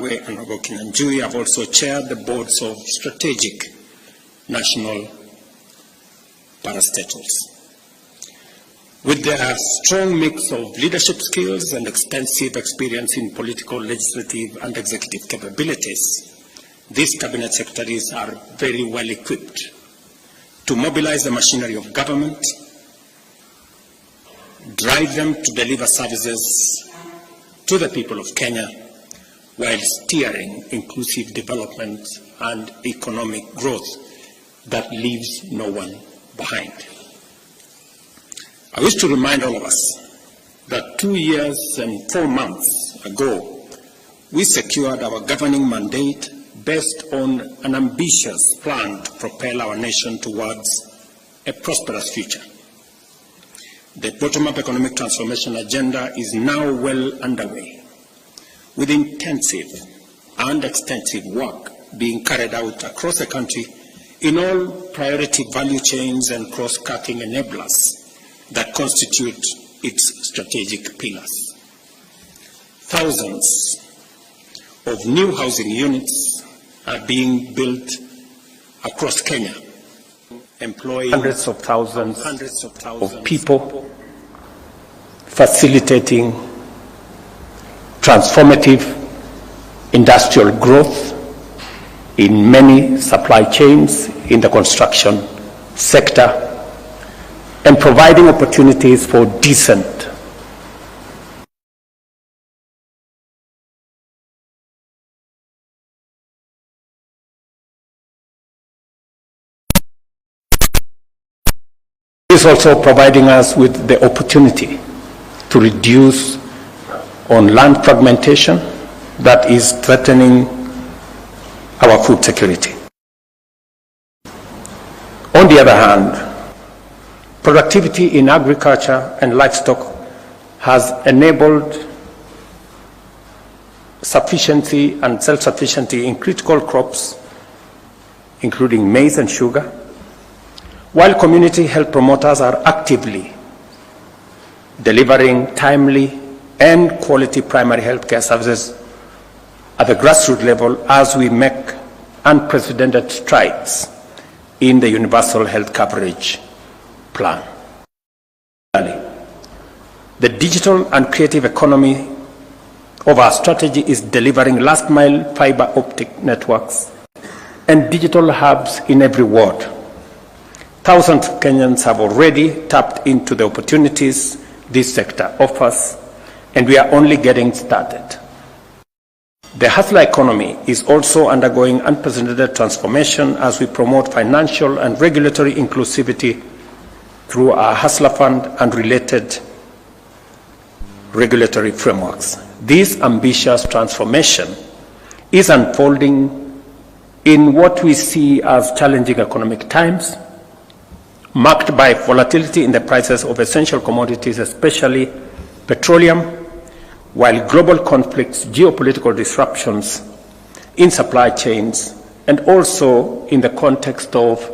Kagwe and Kinyanjui have also chaired the boards of strategic national parastatals. With their strong mix of leadership skills and extensive experience in political, legislative, and executive capabilities, these cabinet secretaries are very well equipped to mobilize the machinery of government, drive them to deliver services to the people of Kenya while steering inclusive development and economic growth that leaves no one behind. I wish to remind all of us that 2 years and 4 months ago, we secured our governing mandate based on an ambitious plan to propel our nation towards a prosperous future. The bottom-up economic transformation agenda is now well underway, with intensive and extensive work being carried out across the country in all priority value chains and cross-cutting enablers that constitute its strategic pillars. Thousands of new housing units are being built across Kenya, employing hundreds of thousands of people, facilitating transformative industrial growth in many supply chains in the construction sector, and providing opportunities for decent is also providing us with the opportunity to reduce on land fragmentation that is threatening our food security. On the other hand, productivity in agriculture and livestock has enabled sufficiency and self-sufficiency in critical crops, including maize and sugar, while community health promoters are actively delivering timely and quality primary health care services at the grassroots level as we make unprecedented strides in the universal health coverage plan. The digital and creative economy of our strategy is delivering last-mile fiber optic networks and digital hubs in every ward. Thousands of Kenyans have already tapped into the opportunities this sector offers, and we are only getting started. The hustler economy is also undergoing unprecedented transformation as we promote financial and regulatory inclusivity through our Hustler Fund and related regulatory frameworks. This ambitious transformation is unfolding in what we see as challenging economic times, marked by volatility in the prices of essential commodities, especially petroleum, while global conflicts, geopolitical disruptions in supply chains, and also in the context of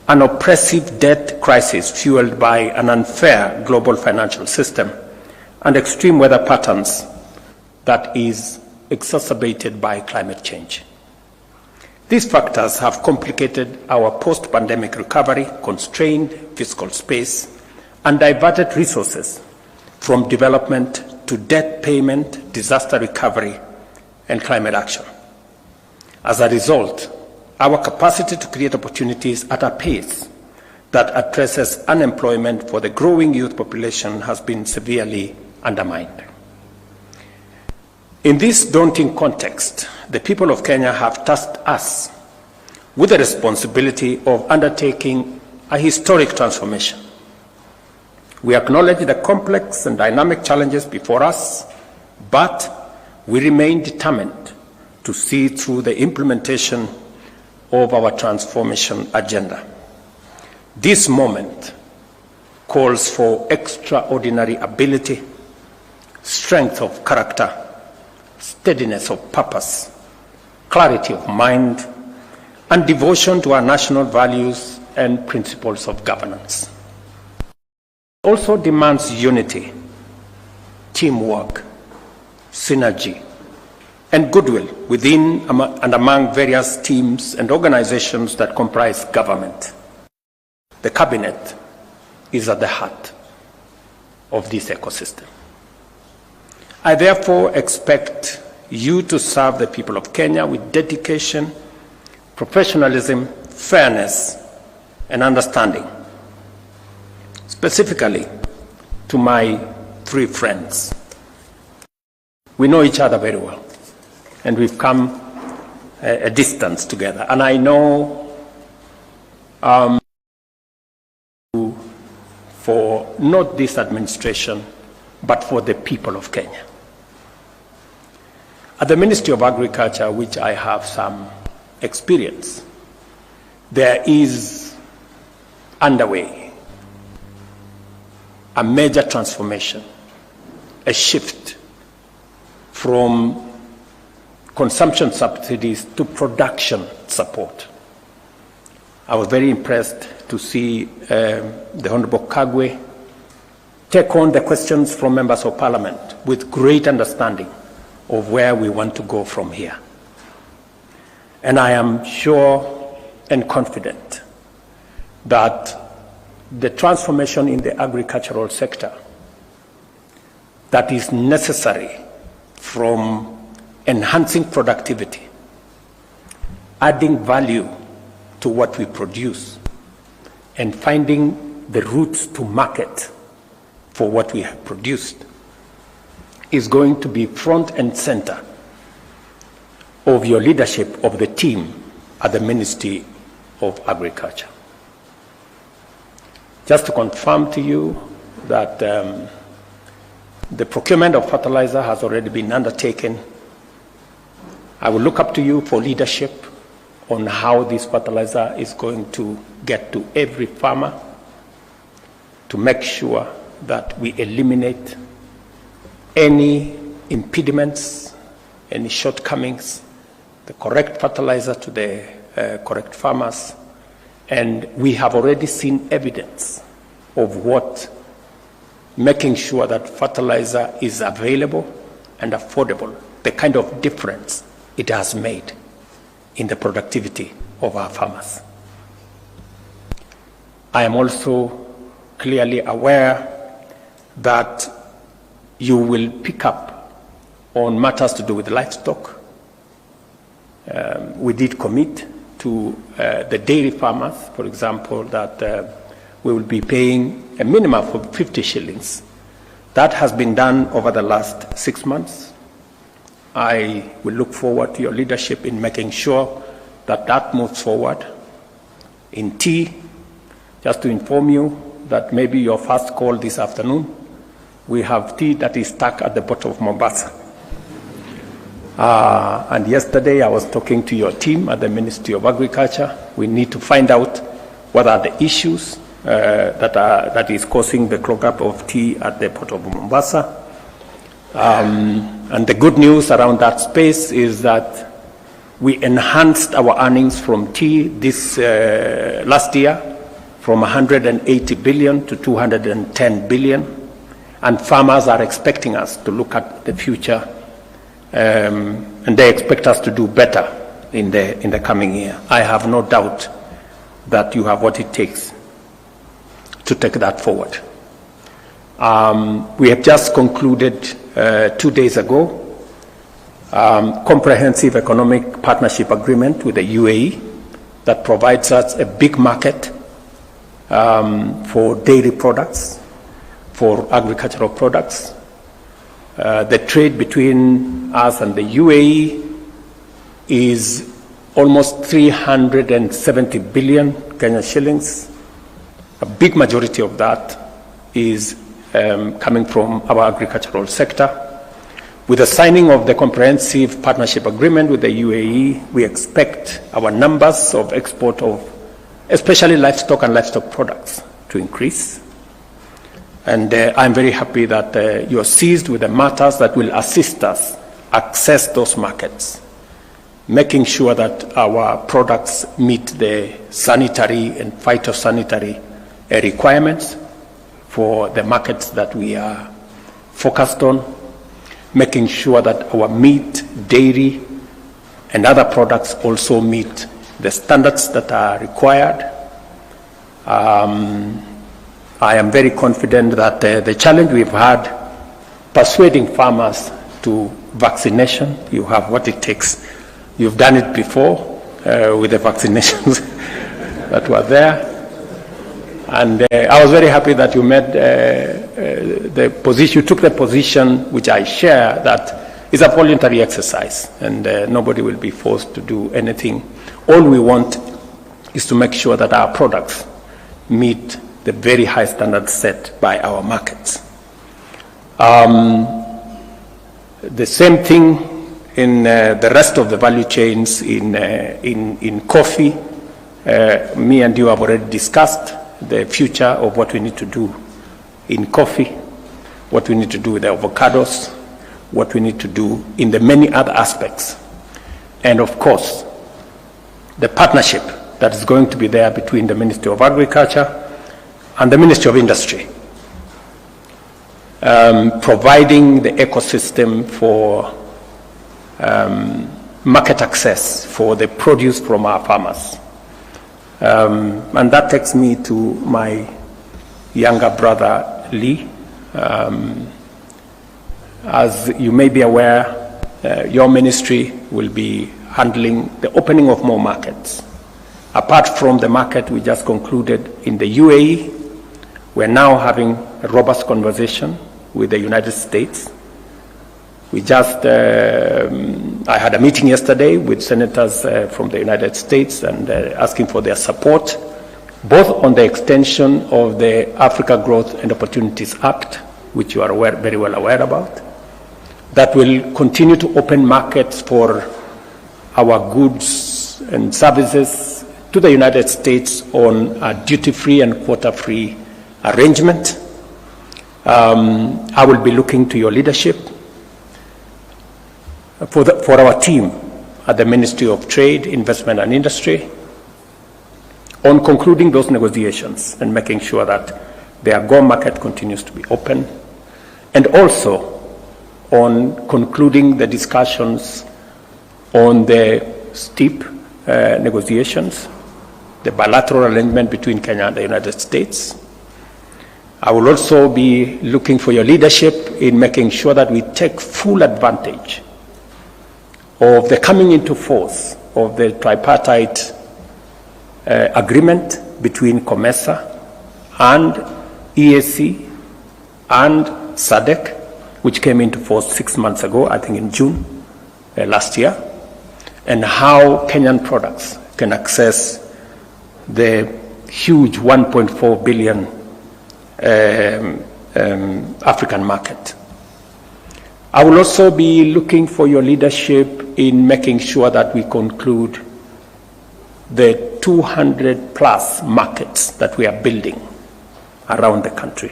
an oppressive debt crisis fueled by an unfair global financial system and extreme weather patterns that is exacerbated by climate change. These factors have complicated our post-pandemic recovery, constrained fiscal space, and diverted resources from development to debt payment, disaster recovery, and climate action. As a result, our capacity to create opportunities at a pace that addresses unemployment for the growing youth population has been severely undermined. In this daunting context, the people of Kenya have tasked us with the responsibility of undertaking a historic transformation. We acknowledge the complex and dynamic challenges before us, but we remain determined to see through the implementation of our transformation agenda. This moment calls for extraordinary ability, strength of character, steadiness of purpose, clarity of mind, and devotion to our national values and principles of governance. It also demands unity, teamwork, synergy, and goodwill within and among various teams and organizations that comprise government. The cabinet is at the heart of this ecosystem. I therefore expect you to serve the people of Kenya with dedication, professionalism, fairness, and understanding. Specifically, to my three friends. We know each other very well, and we've come a distance together. And I know for not this administration, but for the people of Kenya. At the Ministry of Agriculture, which I have some experience, there is underway a major transformation, a shift from consumption subsidies to production support. I was very impressed to see the Honorable Kagwe take on the questions from members of Parliament with great understanding of where we want to go from here. And I am sure and confident that the transformation in the agricultural sector that is necessary from enhancing productivity, adding value to what we produce, and finding the routes to market for what we have produced is going to be front and center of your leadership of the team at the Ministry of Agriculture. Just to confirm to you that the procurement of fertilizer has already been undertaken. I will look up to you for leadership on how this fertilizer is going to get to every farmer to make sure that we eliminate any impediments, any shortcomings, the correct fertilizer to the correct farmers. And we have already seen evidence of what making sure that fertilizer is available and affordable, the kind of difference it has made in the productivity of our farmers. I am also clearly aware that you will pick up on matters to do with livestock. We did commit to the dairy farmers, for example, that we will be paying a minimum of 50 shillings. That has been done over the last 6 months. I will look forward to your leadership in making sure that that moves forward. In tea, just to inform you that maybe your first call this afternoon, we have tea that is stuck at the bottom of Mombasa. And yesterday I was talking to your team at the Ministry of Agriculture. We need to find out what are the issues that is causing the clog-up of tea at the port of Mombasa. And the good news around that space is that we enhanced our earnings from tea this last year from 180 billion to 210 billion. And farmers are expecting us to look at the future, and they expect us to do better in the coming year. I have no doubt that you have what it takes to take that forward. We have just concluded 2 days ago comprehensive economic partnership agreement with the UAE that provides us a big market for dairy products, for agricultural products. The trade between us and the UAE is almost 370 billion Kenyan shillings. A big majority of that is coming from our agricultural sector. With the signing of the comprehensive partnership agreement with the UAE, we expect our numbers of export of especially livestock and livestock products to increase. And I'm very happy that you are seized with the matters that will assist us access those markets, making sure that our products meet the sanitary and phytosanitary requirements for the markets that we are focused on, making sure that our meat dairy, and other products also meet the standards that are required. I am very confident that the challenge we've had persuading farmers to vaccination, you have what it takes. You've done it before with the vaccinations that were there. And I was very happy that you made the position, you took the position which I share, that it's a voluntary exercise and nobody will be forced to do anything. All we want is to make sure that our products meet the very high standards set by our markets. The same thing in the rest of the value chains in coffee. Me and you have already discussed the future of what we need to do in coffee, what we need to do with the avocados, what we need to do in the many other aspects. And of course, the partnership that is going to be there between the Ministry of Agriculture and the Ministry of Industry, providing the ecosystem for market access for the produce from our farmers. And that takes me to my younger brother, Lee. As you may be aware, your ministry will be handling the opening of more markets. Apart from the market we just concluded in the UAE, we're now having a robust conversation with the United States. We just, I had a meeting yesterday with senators from the United States and asking for their support, both on the extension of the Africa Growth and Opportunities Act, which you are very well aware about, that will continue to open markets for our goods and services to the United States on a duty-free and quota-free arrangement. I will be looking to your leadership for our team at the Ministry of Trade, Investment and Industry on concluding those negotiations and making sure that the AGOA market continues to be open, and also on concluding the discussions on the STEEP negotiations, the bilateral arrangement between Kenya and the United States. I will also be looking for your leadership in making sure that we take full advantage of the coming into force of the tripartite agreement between COMESA and EAC and SADC, which came into force 6 months ago, I think in June last year, and how Kenyan products can access the huge 1.4 billion African market. I will also be looking for your leadership in making sure that we conclude the 200 plus markets that we are building around the country,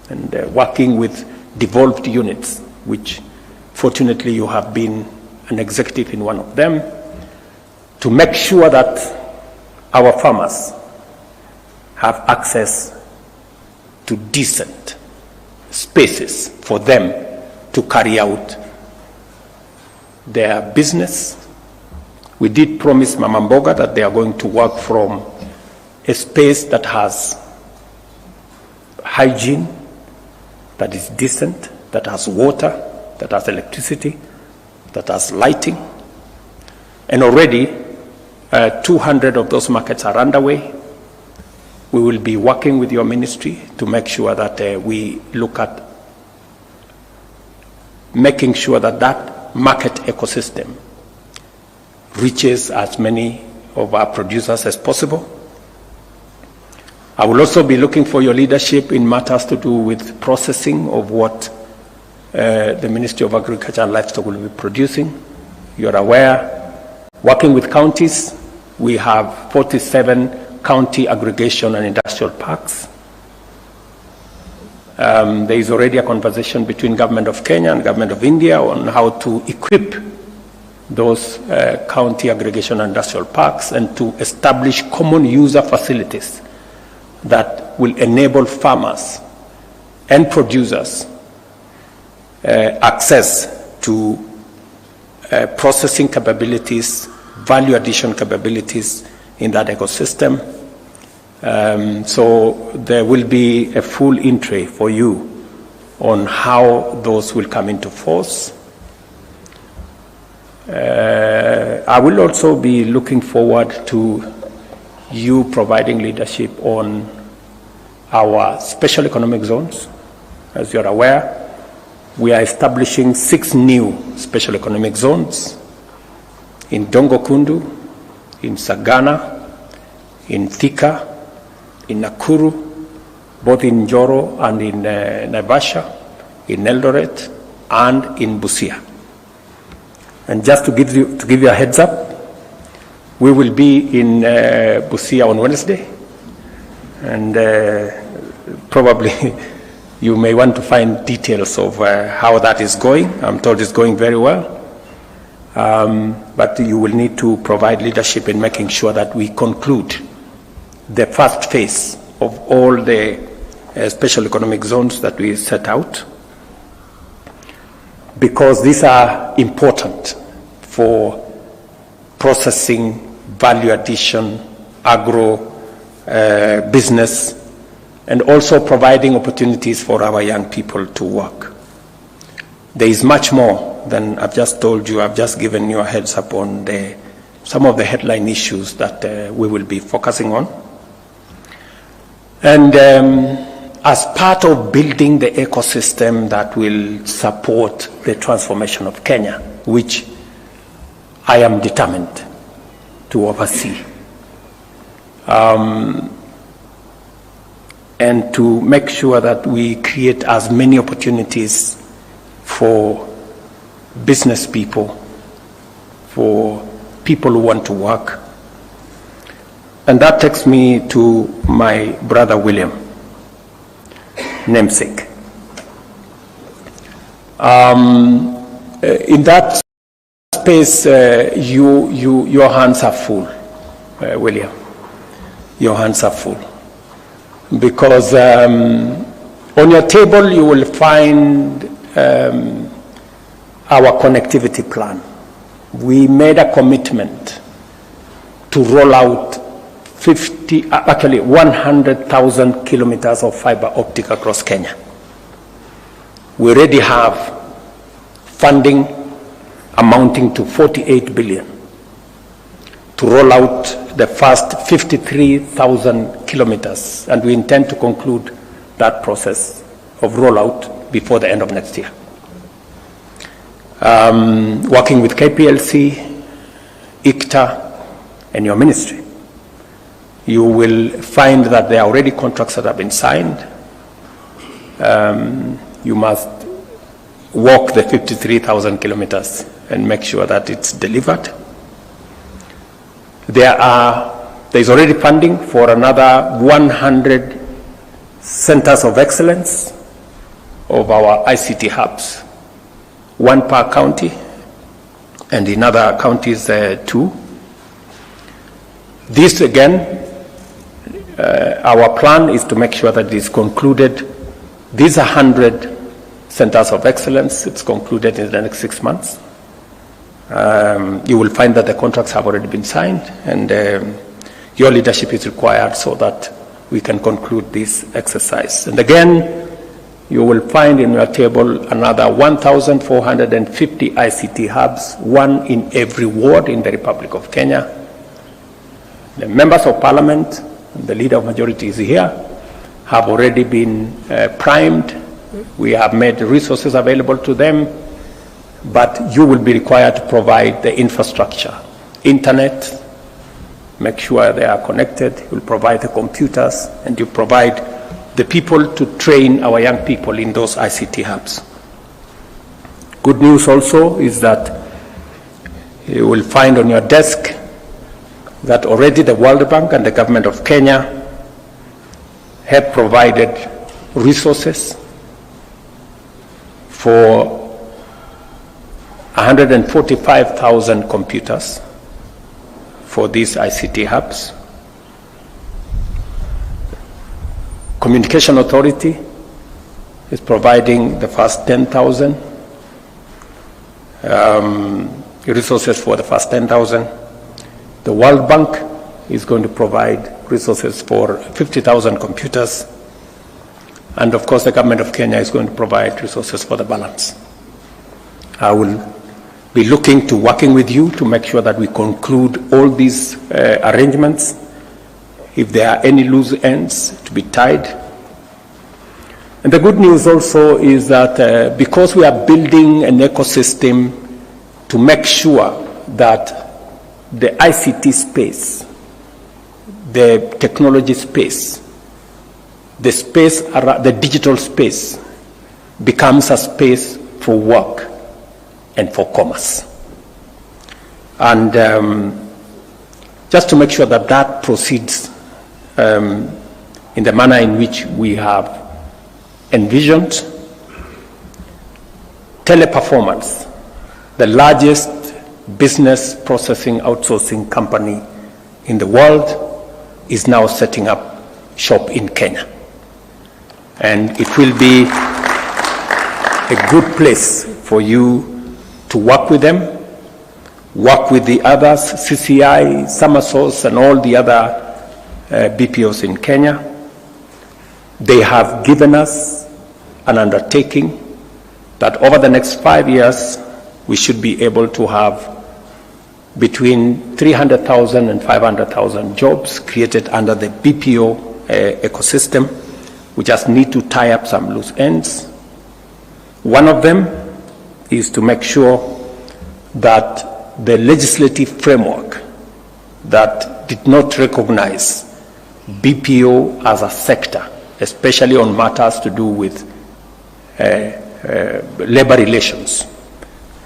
and working with devolved units, which fortunately you have been an executive in one of them, to make sure that our farmers have access to decent spaces for them to carry out their business. We did promise Mama Mboga that they are going to work from a space that has hygiene, that is decent, that has water, that has electricity, that has lighting. And already 200 of those markets are underway. We will be working with your ministry to make sure that we look at making sure that that market ecosystem reaches as many of our producers as possible. I will also be looking for your leadership in matters to do with processing of what the Ministry of Agriculture and Livestock will be producing. You're aware, working with counties, we have 47 county aggregation and industrial parks. There is already a conversation between Government of Kenya and Government of India on how to equip those county aggregation and industrial parks and to establish common user facilities that will enable farmers and producers access to processing capabilities, value addition capabilities in that ecosystem. So there will be a full entry for you on how those will come into force. I will also be looking forward to you providing leadership on our special economic zones. As you're aware, we are establishing 6 new special economic zones in Dongo Kundu, in Sagana, in Thika, in Nakuru, both in Njoro and in Naivasha, in Eldoret, and in Busia. And just to give you a heads up, we will be in Busia on Wednesday, and probably you may want to find details of how that is going. I'm told it's going very well. But you will need to provide leadership in making sure that we conclude the first phase of all the special economic zones that we set out, because these are important for processing, value addition, agro business, and also providing opportunities for our young people to work. There is much more than I've just told you. I've just given you a heads up on some of the headline issues that we will be focusing on. And as part of building the ecosystem that will support the transformation of Kenya, which I am determined to oversee, and to make sure that we create as many opportunities for business people, for people who want to work. And that takes me to my brother William, namesake. In that space, your hands are full, William. Your hands are full. Because on your table you will find our connectivity plan. We made a commitment to roll out 100,000 kilometers of fiber optic across Kenya. We already have funding amounting to 48 billion to roll out the first 53,000 kilometers, and we intend to conclude that process of rollout before the end of next year. Working with KPLC, ICTA, and your ministry, you will find that there are already contracts that have been signed. You must walk the 53,000 kilometers and make sure that it's delivered. There's already funding for another 100 centers of excellence of our ICT hubs, 1 per county, and in other counties 2. This again, our plan is to make sure that it is concluded. These 100 centers of excellence, it's concluded in the next 6 months. You will find that the contracts have already been signed, and your leadership is required so that we can conclude this exercise. And again, you will find in your table another 1,450 ICT hubs, 1 in every ward in the Republic of Kenya. The members of parliament, the leader of majority is here, have already been primed. We have made resources available to them, but you will be required to provide the infrastructure, internet, make sure they are connected, you'll provide the computers, and you provide the people to train our young people in those ICT hubs. Good news also is that you will find on your desk that already the World Bank and the government of Kenya have provided resources for 145,000 computers for these ICT hubs. Communication Authority is providing the first 10,000. resources for the first 10,000. The World Bank is going to provide resources for 50,000 computers. And of course, the government of Kenya is going to provide resources for the balance. I will be looking to working with you to make sure that we conclude all these arrangements. If there are any loose ends, to be tied. And the good news also is that because we are building an ecosystem to make sure that the ICT space, the technology space, the space, the digital space becomes a space for work and for commerce. And just to make sure that that proceeds in the manner in which we have envisioned, Teleperformance, the largest business processing outsourcing company in the world, is now setting up shop in Kenya. And it will be a good place for you to work with them, work with the others, CCI, Summersource, and all the other BPOs in Kenya. They have given us an undertaking that over the next 5 years, we should be able to have between 300,000 and 500,000 jobs created under the BPO ecosystem. We just need to tie up some loose ends. One of them is to make sure that the legislative framework that did not recognize BPO as a sector, especially on matters to do with labor relations,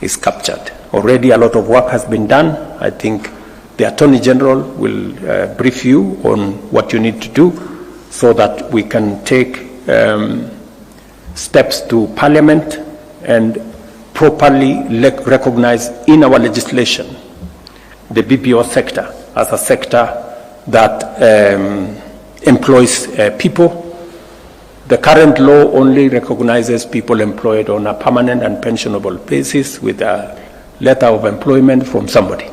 is captured. Already a lot of work has been done. I think the Attorney General will brief you on what you need to do so that we can take steps to Parliament and properly recognize in our legislation the BPO sector as a sector that employs people. The current law only recognizes people employed on a permanent and pensionable basis with a letter of employment from somebody.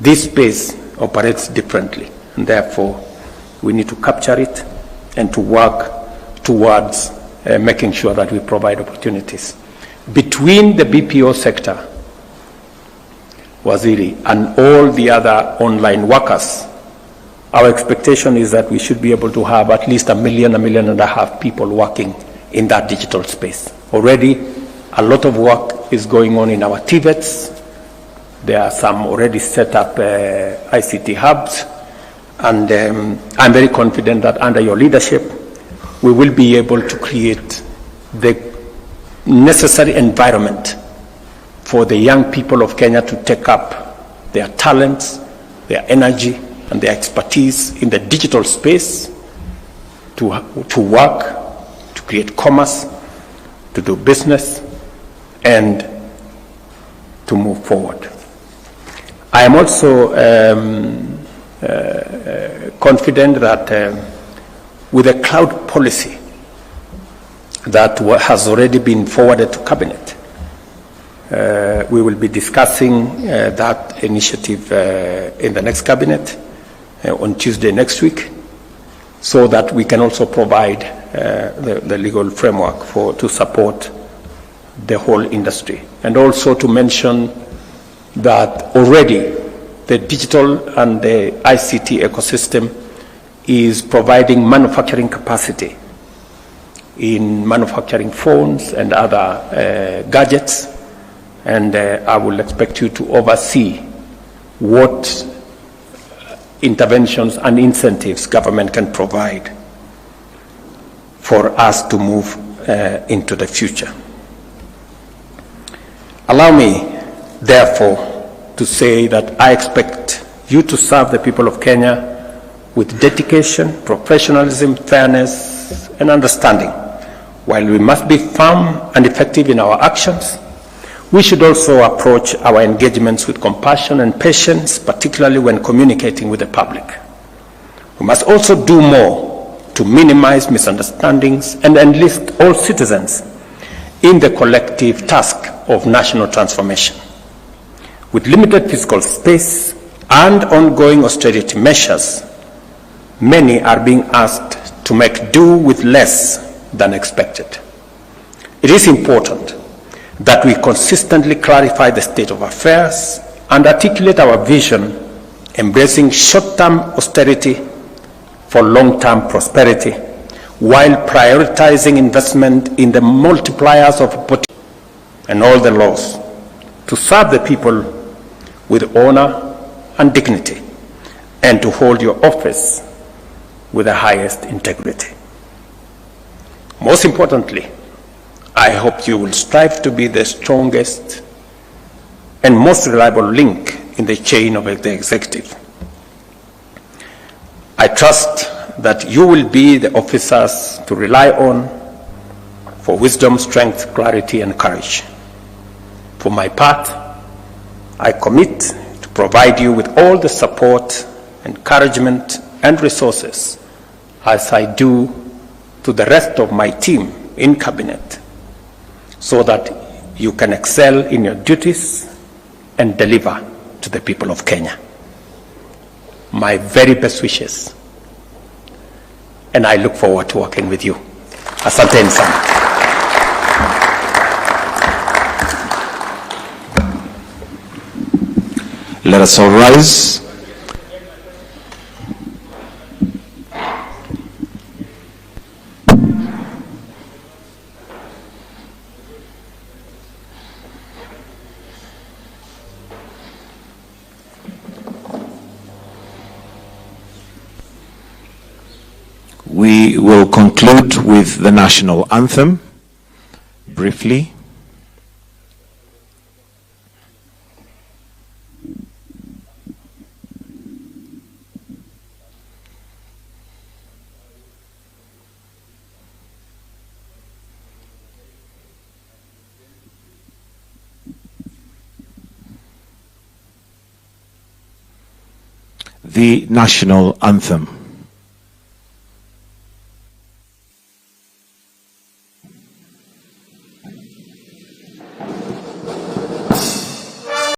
This space operates differently, and therefore we need to capture it and to work towards making sure that we provide opportunities. Between the BPO sector, Waziri, and all the other online workers, our expectation is that we should be able to have at least 1.5 million people working in that digital space. Already, a lot of work is going on in our TVETs. There are some already set up ICT hubs, and I'm very confident that under your leadership, we will be able to create the necessary environment for the young people of Kenya to take up their talents, their energy, and their expertise in the digital space to work, to create commerce, to do business, and to move forward. I am also confident that with a cloud policy that has already been forwarded to Cabinet, we will be discussing that initiative in the next Cabinet on Tuesday next week, so that we can also provide the legal framework to support the whole industry. And also to mention that already the digital and the ICT ecosystem is providing manufacturing capacity in manufacturing phones and other gadgets, and I will expect you to oversee what interventions and incentives government can provide for us to move into the future. Allow me, therefore, to say that I expect you to serve the people of Kenya with dedication, professionalism, fairness, and understanding. While we must be firm and effective in our actions, we should also approach our engagements with compassion and patience, particularly when communicating with the public. We must also do more to minimize misunderstandings and enlist all citizens in the collective task of national transformation. With limited fiscal space and ongoing austerity measures, many are being asked to make do with less than expected. It is important that we consistently clarify the state of affairs and articulate our vision, embracing short-term austerity for long-term prosperity, while prioritizing investment in the multipliers of opportunity and all the laws to serve the people with honor and dignity, and to hold your office with the highest integrity. Most importantly, I hope you will strive to be the strongest and most reliable link in the chain of the executive. I trust that you will be the officers to rely on for wisdom, strength, clarity, and courage. For my part, I commit to provide you with all the support, encouragement, and resources as I do to the rest of my team in Cabinet, so that you can excel in your duties and deliver to the people of Kenya. My very best wishes, and I look forward to working with you. Asanteni sana. Let us all rise. We will conclude with the national anthem briefly. The national anthem.